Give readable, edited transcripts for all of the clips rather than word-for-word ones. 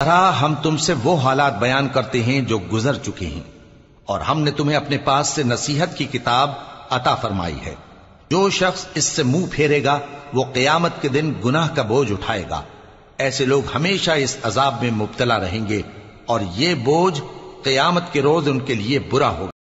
طرح ہم تم سے وہ حالات بیان کرتے ہیں جو گزر چکے ہیں، اور ہم نے تمہیں اپنے پاس سے نصیحت کی کتاب عطا فرمائی ہے۔ جو شخص اس سے منہ پھیرے گا وہ قیامت کے دن گناہ کا بوجھ اٹھائے گا۔ ایسے لوگ ہمیشہ اس عذاب میں مبتلا رہیں گے، اور یہ بوجھ قیامت کے روز ان کے لیے برا ہوگا۔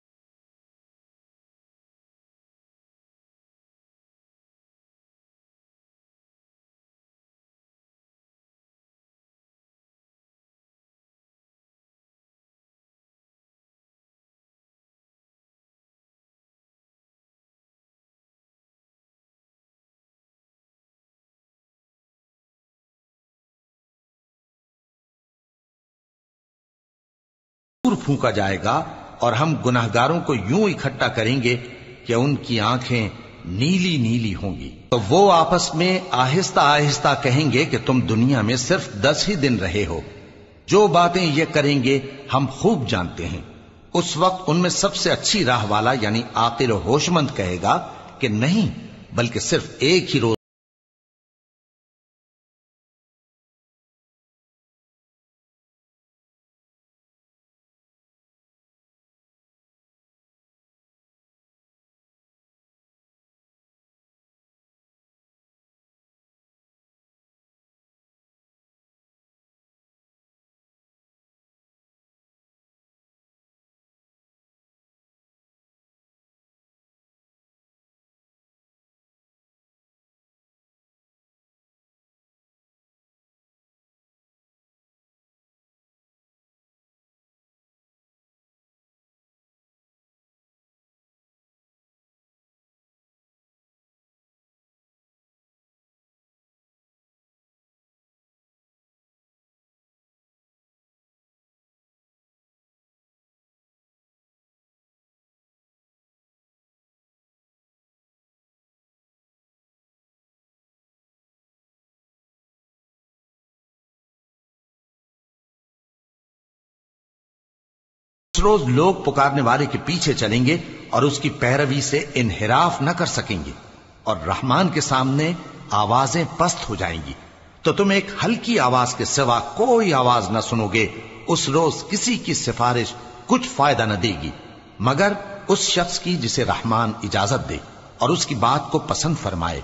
دور پھونکا جائے گا، اور ہم گناہگاروں کو یوں اکٹھا کریں گے کہ ان کی آنکھیں نیلی نیلی ہوں گی۔ تو وہ آپس میں آہستہ آہستہ کہیں گے کہ تم دنیا میں صرف 10 ہی دن رہے ہو۔ جو باتیں یہ کریں گے ہم خوب جانتے ہیں۔ اس وقت ان میں سب سے اچھی راہ والا یعنی عاقل و ہوش مند کہے گا کہ نہیں، بلکہ صرف ایک ہی روز۔ اس روز لوگ پکارنے والے کے پیچھے چلیں گے اور اس کی پیروی سے انحراف نہ کر سکیں گے، اور رحمان کے سامنے آوازیں پست ہو جائیں گی، تو تم ایک ہلکی آواز کے سوا کوئی آواز نہ سنو گے۔ اس روز کسی کی سفارش کچھ فائدہ نہ دے گی مگر اس شخص کی جسے رحمان اجازت دے اور اس کی بات کو پسند فرمائے۔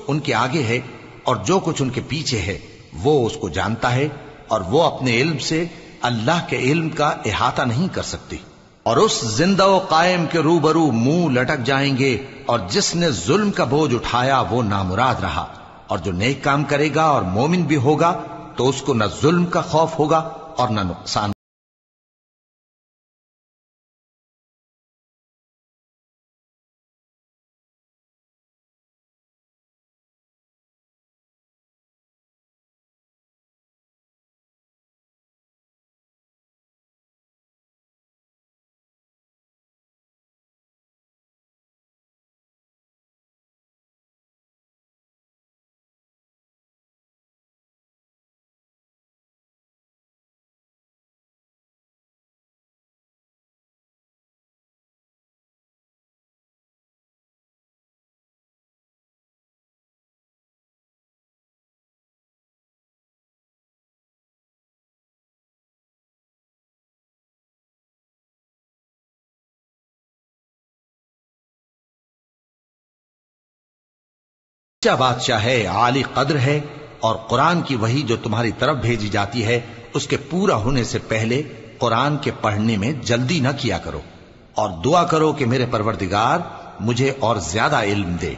ان کے آگے ہے اور جو کچھ ان کے پیچھے ہے وہ اس کو جانتا ہے، اور وہ اپنے علم سے اللہ کے علم کا احاطہ نہیں کر سکتی۔ اور اس زندہ و قائم کے روبرو منہ لٹک جائیں گے، اور جس نے ظلم کا بوجھ اٹھایا وہ نامراد رہا، اور جو نیک کام کرے گا اور مومن بھی ہوگا تو اس کو نہ ظلم کا خوف ہوگا اور نہ نقصان۔ اچھا بادشاہ ہے، عالی قدر ہے، اور قرآن کی وحی جو تمہاری طرف بھیجی جاتی ہے اس کے پورا ہونے سے پہلے قرآن کے پڑھنے میں جلدی نہ کیا کرو، اور دعا کرو کہ میرے پروردگار مجھے اور زیادہ علم دے۔